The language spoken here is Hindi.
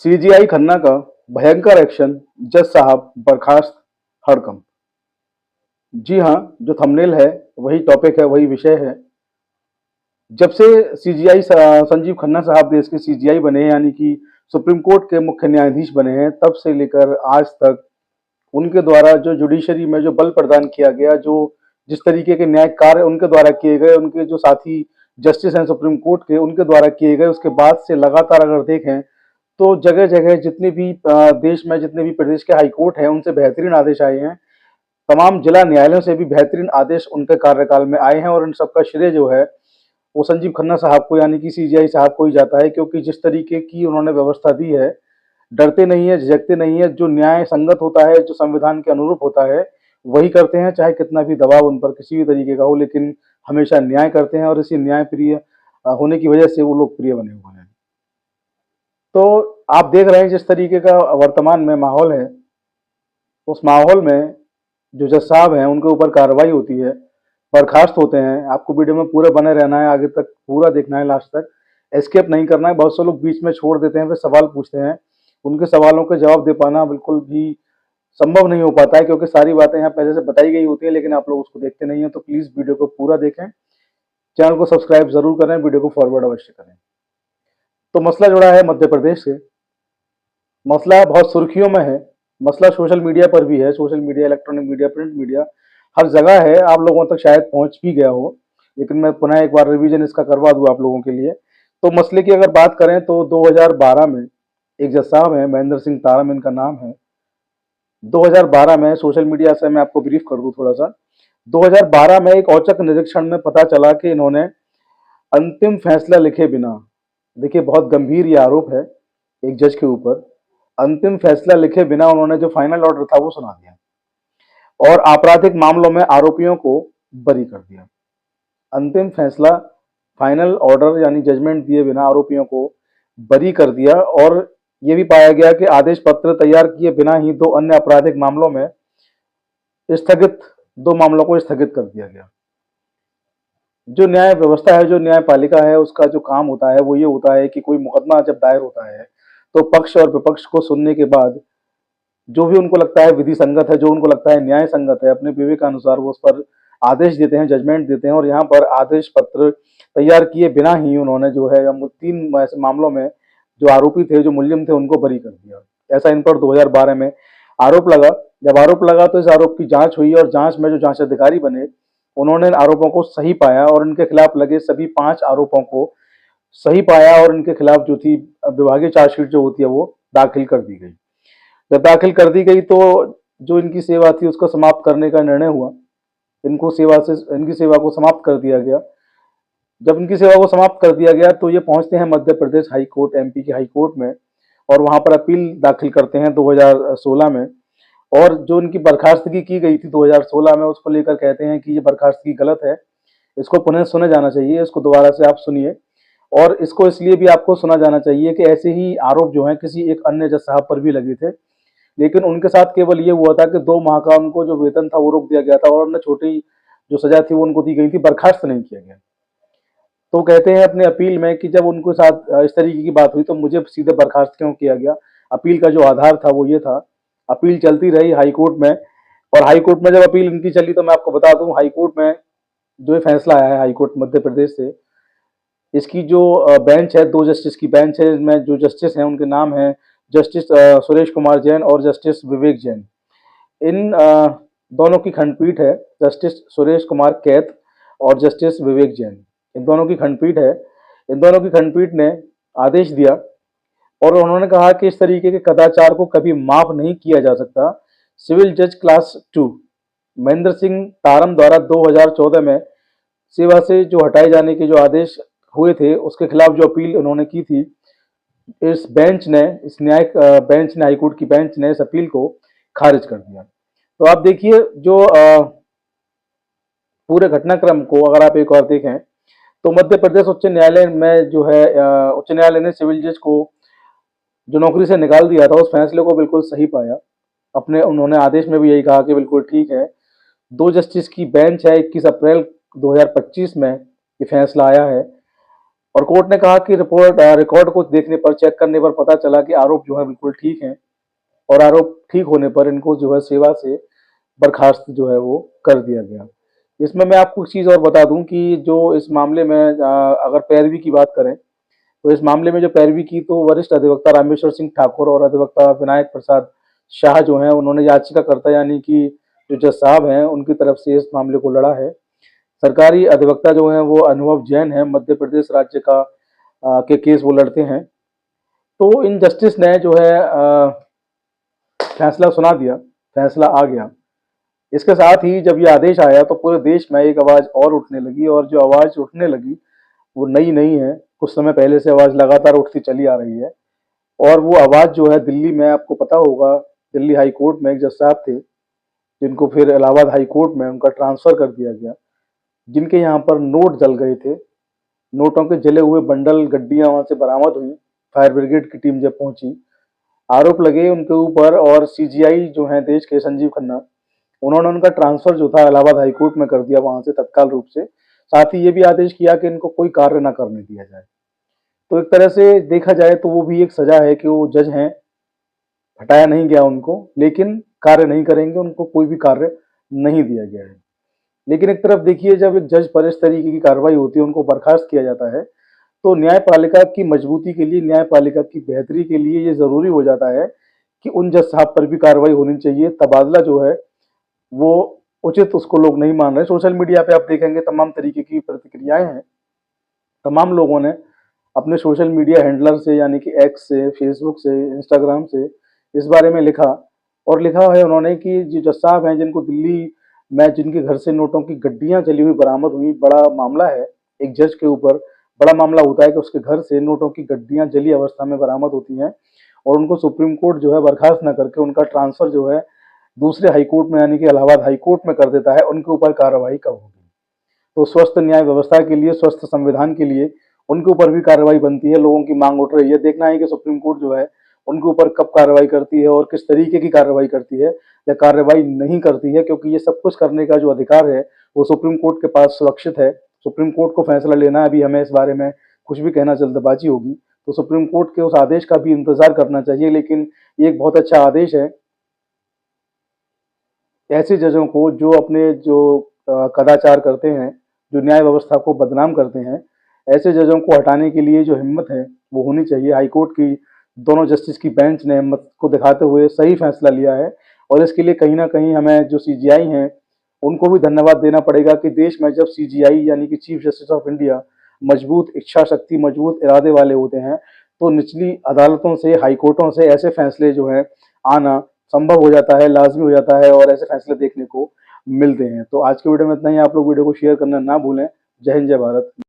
सीजीआई खन्ना का भयंकर एक्शन, जज साहब बर्खास्त हड़कंप। जी हाँ, जो थंबनेल है वही टॉपिक है, वही विषय है। जब से सीजीआई संजीव खन्ना साहब देश के सीजीआई बने हैं, यानी कि सुप्रीम कोर्ट के मुख्य न्यायाधीश बने हैं, तब से लेकर आज तक उनके द्वारा जो जुडिशरी में जो बल प्रदान किया गया, जो जिस तरीके के न्याय कार्य उनके द्वारा किए गए, उनके जो साथी जस्टिस हैं सुप्रीम कोर्ट के, उनके द्वारा किए गए, उसके बाद से लगातार अगर देखें तो जगह जगह जितने भी देश में जितने भी प्रदेश के हाई कोर्ट हैं, उनसे बेहतरीन आदेश आए हैं। तमाम जिला न्यायालयों से भी बेहतरीन आदेश उनके कार्यकाल में आए हैं, और इन सबका श्रेय जो है वो संजीव खन्ना साहब को, यानी कि सीजीआई साहब को ही जाता है, क्योंकि जिस तरीके की उन्होंने व्यवस्था दी है, डरते नहीं है, झिझकते नहीं है। जो न्याय संगत होता है, जो संविधान के अनुरूप होता है, वही करते हैं, चाहे कितना भी दबाव उन पर किसी भी तरीके का हो, लेकिन हमेशा न्याय करते हैं, और इसी न्याय प्रिय होने की वजह से वो लोकप्रिय बने हुए हैं। तो आप देख रहे हैं जिस तरीके का वर्तमान में माहौल है, उस माहौल में जो जज साहब हैं उनके ऊपर कार्रवाई होती है, बर्खास्त होते हैं। आपको वीडियो में पूरे बने रहना है, आगे तक पूरा देखना है, लास्ट तक एस्केप नहीं करना है। बहुत से लोग बीच में छोड़ देते हैं, फिर सवाल पूछते हैं, उनके सवालों के जवाब दे पाना बिल्कुल भी संभव नहीं हो पाता है, क्योंकि सारी बातें यहाँ पहले से बताई गई होती है, लेकिन आप लोग उसको देखते नहीं हैं। तो प्लीज़ वीडियो को पूरा देखें, चैनल को सब्सक्राइब जरूर करें, वीडियो को फॉरवर्ड अवश्य करें। तो मसला जुड़ा है मध्य प्रदेश से। मसला बहुत सुर्खियों में है, मसला सोशल मीडिया पर भी है। Social media, electronic media, print media, हर जगह है, आप लोगों तक शायद पहुंच भी गया हो, लेकिन मैं पुनः एक बार रिवीजन इसका करवा दूं आप लोगों के लिए। तो मसले की अगर बात करें तो 2012 में एक जज साहब हैं, महेंद्र सिंह तारम इनका नाम है। 2012 में, सोशल मीडिया से मैं आपको ब्रीफ कर दूं थोड़ा सा। 2012 में एक औचक निरीक्षण में पता चला कि इन्होंने अंतिम फैसला लिखे बिना, देखिए बहुत गंभीर ये आरोप है एक जज के ऊपर, अंतिम फैसला लिखे बिना उन्होंने जो फाइनल ऑर्डर था वो सुना दिया, और आपराधिक मामलों में आरोपियों को बरी कर दिया। अंतिम फैसला, फाइनल ऑर्डर यानी जजमेंट दिए बिना आरोपियों को बरी कर दिया, और ये भी पाया गया कि आदेश पत्र तैयार किए बिना ही दो अन्य आपराधिक मामलों में स्थगित, दो मामलों को स्थगित कर दिया गया। जो न्याय व्यवस्था है, जो न्यायपालिका है, उसका जो काम होता है वो ये होता है कि कोई मुकदमा जब दायर होता है तो पक्ष और विपक्ष को सुनने के बाद जो भी उनको लगता है विधि संगत है, जो उनको लगता है न्याय संगत है, अपने विवेकानुसार वो उस पर आदेश देते हैं, जजमेंट देते हैं। और यहाँ पर आदेश पत्र तैयार किए बिना ही उन्होंने जो है तीन ऐसे मामलों में जो आरोपी थे, जो मुलजिम थे, उनको बरी कर दिया। ऐसा इन पर 2012 में आरोप लगा। जब आरोप लगा तो इस आरोप की जांच हुई, और जांच में जो जांच अधिकारी बने उन्होंने इन आरोपों को सही पाया, और इनके खिलाफ लगे सभी 5 आरोपों को सही पाया, और इनके खिलाफ जो थी विभागीय चार्जशीट जो होती है वो दाखिल कर दी गई। जब दाखिल कर दी गई तो जो इनकी सेवा थी उसको समाप्त करने का निर्णय हुआ। इनकी सेवा को समाप्त कर दिया गया। जब इनकी सेवा को समाप्त कर दिया गया तो ये पहुंचते हैं Madhya Pradesh high court, MP के हाई कोर्ट में, और वहां पर अपील दाखिल करते हैं 2016 में। और जो इनकी बर्खास्तगी की गई थी 2016 में, उसको लेकर कहते हैं कि ये बर्खास्तगी गलत है, इसको पुनः सुना जाना चाहिए, इसको दोबारा से आप सुनिए। और इसको इसलिए भी आपको सुना जाना चाहिए कि ऐसे ही आरोप जो हैं किसी एक अन्य जज साहब पर भी लगे थे, लेकिन उनके साथ केवल ये हुआ था कि 2 माह का उनको जो वेतन था वो रोक दिया गया था, और उन्हें छोटी जो सजा थी वो उनको दी गई थी, बर्खास्त नहीं किया गया। तो कहते हैं अपने अपील में कि जब उनके साथ इस तरीके की बात हुई तो मुझे सीधे बर्खास्त क्यों किया गया। अपील का जो आधार था वो ये था। अपील चलती रही हाई कोर्ट में, और हाई कोर्ट में जब अपील इनकी चली तो मैं आपको बता दूं, हाई कोर्ट में जो ये फैसला आया है हाई कोर्ट मध्य प्रदेश से, इसकी जो बेंच है, 2 जस्टिस की बेंच है, इसमें जो जस्टिस हैं उनके नाम हैं जस्टिस सुरेश कुमार जैन और जस्टिस विवेक जैन। इन दोनों की खंडपीठ है, जस्टिस सुरेश कुमार कैत और जस्टिस विवेक जैन, इन दोनों की खंडपीठ है। इन दोनों की खंडपीठ ने आदेश दिया, और उन्होंने कहा कि इस तरीके के कदाचार को कभी माफ नहीं किया जा सकता। सिविल जज क्लास 2 महेंद्र सिंह तारम द्वारा 2014 में सेवा से जो हटाए जाने के जो आदेश हुए थे, उसके खिलाफ जो अपील उन्होंने की थी, इस बेंच ने, इस न्यायिक बेंच ने, हाईकोर्ट की बेंच ने इस अपील को खारिज कर दिया। तो आप देखिए जो पूरे घटनाक्रम को अगर आप एक और देखें तो मध्य प्रदेश उच्च न्यायालय में जो है उच्च न्यायालय ने सिविल जज को जो नौकरी से निकाल दिया था, उस फैसले को बिल्कुल सही पाया। अपने उन्होंने आदेश में भी यही कहा कि बिल्कुल ठीक है। 2 जस्टिस की बेंच है, 21 अप्रैल 2025 में ये फैसला आया है, और कोर्ट ने कहा कि रिकॉर्ड को देखने पर, चेक करने पर पता चला कि आरोप जो है बिल्कुल ठीक हैं, और आरोप ठीक होने पर इनको जो है सेवा से बर्खास्त जो है वो कर दिया गया। इसमें मैं आपको एक चीज़ और बता दूं कि जो इस मामले में अगर पैरवी की बात करें, तो इस मामले में जो पैरवी की, तो वरिष्ठ अधिवक्ता रामेश्वर सिंह ठाकुर और अधिवक्ता विनायक प्रसाद शाह जो हैं, उन्होंने याचिकाकर्ता यानी कि जो जज साहब हैं उनकी तरफ से इस मामले को लड़ा है। सरकारी अधिवक्ता जो हैं वो अनुभव जैन हैं, मध्य प्रदेश राज्य का के केस वो लड़ते हैं। तो इन जस्टिस ने जो है फैसला सुना दिया, फैसला आ गया। इसके साथ ही जब ये आदेश आया तो पूरे देश में एक आवाज़ और उठने लगी, और जो आवाज़ उठने लगी वो नई नहीं है, कुछ समय पहले से आवाज़ लगातार उठती चली आ रही है। और वो आवाज़ जो है दिल्ली में, आपको पता होगा, दिल्ली हाई कोर्ट में एक जज साहब थे जिनको फिर इलाहाबाद हाई कोर्ट में उनका ट्रांसफ़र कर दिया गया, जिनके यहाँ पर नोट जल गए थे। नोटों के जले हुए बंडल, गड्डियाँ वहाँ से बरामद हुई। फायर ब्रिगेड की टीम जब पहुंची, आरोप लगे उनके ऊपर, और सीजीआई जो है देश के, संजीव खन्ना, उन्होंने उनका ट्रांसफर जो था इलाहाबाद हाई कोर्ट में कर दिया वहां से तत्काल रूप से। साथ ही ये भी आदेश किया कि इनको कोई कार्य ना करने दिया जाए। तो एक तरह से देखा जाए तो वो भी एक सजा है कि वो जज हैं, हटाया नहीं गया उनको, लेकिन कार्य नहीं करेंगे, उनको कोई भी कार्य नहीं दिया गया है। लेकिन एक तरफ देखिए, जब एक जज पर इस तरीके की कार्रवाई होती है, उनको बर्खास्त किया जाता है, तो न्यायपालिका की मजबूती के लिए, न्यायपालिका की बेहतरी के लिए ये जरूरी हो जाता है कि उन जज साहब पर भी कार्रवाई होनी चाहिए। तबादला जो है वो उचित उसको लोग नहीं मान रहे। सोशल मीडिया पे आप देखेंगे तमाम तरीके की प्रतिक्रियाएं हैं। तमाम लोगों ने अपने सोशल मीडिया हैंडलर से, यानी कि एक्स से, फेसबुक से, इंस्टाग्राम से इस बारे में लिखा, और लिखा है उन्होंने कि जो जज साहब हैं जिनको दिल्ली में, जिनके घर से नोटों की गड्डियां चली हुई बरामद हुई, बड़ा मामला है। एक जज के ऊपर बड़ा मामला होता है कि उसके घर से नोटों की गड्डियां जली अवस्था में बरामद होती हैं, और उनको सुप्रीम कोर्ट जो है बर्खास्त न करके उनका ट्रांसफर जो है दूसरे हाई कोर्ट में, यानी कि इलाहाबाद हाई कोर्ट में कर देता है। उनके ऊपर कार्रवाई कब होगी? तो स्वस्थ न्याय व्यवस्था के लिए, स्वस्थ संविधान के लिए उनके ऊपर भी कार्रवाई बनती है। लोगों की मांग उठ रही है, देखना है कि सुप्रीम कोर्ट जो है उनके ऊपर कब कार्रवाई करती है और किस तरीके की कार्रवाई करती है, या कार्रवाई नहीं करती है, क्योंकि ये सब कुछ करने का जो अधिकार है वो सुप्रीम कोर्ट के पास सुरक्षित है। सुप्रीम कोर्ट को फैसला लेना है। अभी हमें इस बारे में कुछ भी कहना जल्दबाजी होगी। तो सुप्रीम कोर्ट के उस आदेश का भी इंतजार करना चाहिए। लेकिन ये एक बहुत अच्छा आदेश है। ऐसे जजों को जो अपने जो कदाचार करते हैं, जो न्याय व्यवस्था को बदनाम करते हैं, ऐसे जजों को हटाने के लिए जो हिम्मत है वो होनी चाहिए। हाई कोर्ट की दोनों जस्टिस की बेंच ने हिम्मत को दिखाते हुए सही फैसला लिया है, और इसके लिए कहीं ना कहीं हमें जो सीजीआई हैं उनको भी धन्यवाद देना पड़ेगा कि देश में जब सीजीआई यानी कि चीफ जस्टिस ऑफ इंडिया मजबूत इच्छा शक्ति, मजबूत इरादे वाले होते हैं, तो निचली अदालतों से, हाई कोर्टों से ऐसे फैसले जो है आना संभव हो जाता है, लाजमी हो जाता है, और ऐसे फैसले देखने को मिलते हैं। तो आज के वीडियो में इतना ही। आप लोग वीडियो को शेयर करना ना भूलें। जय हिंद, जय भारत।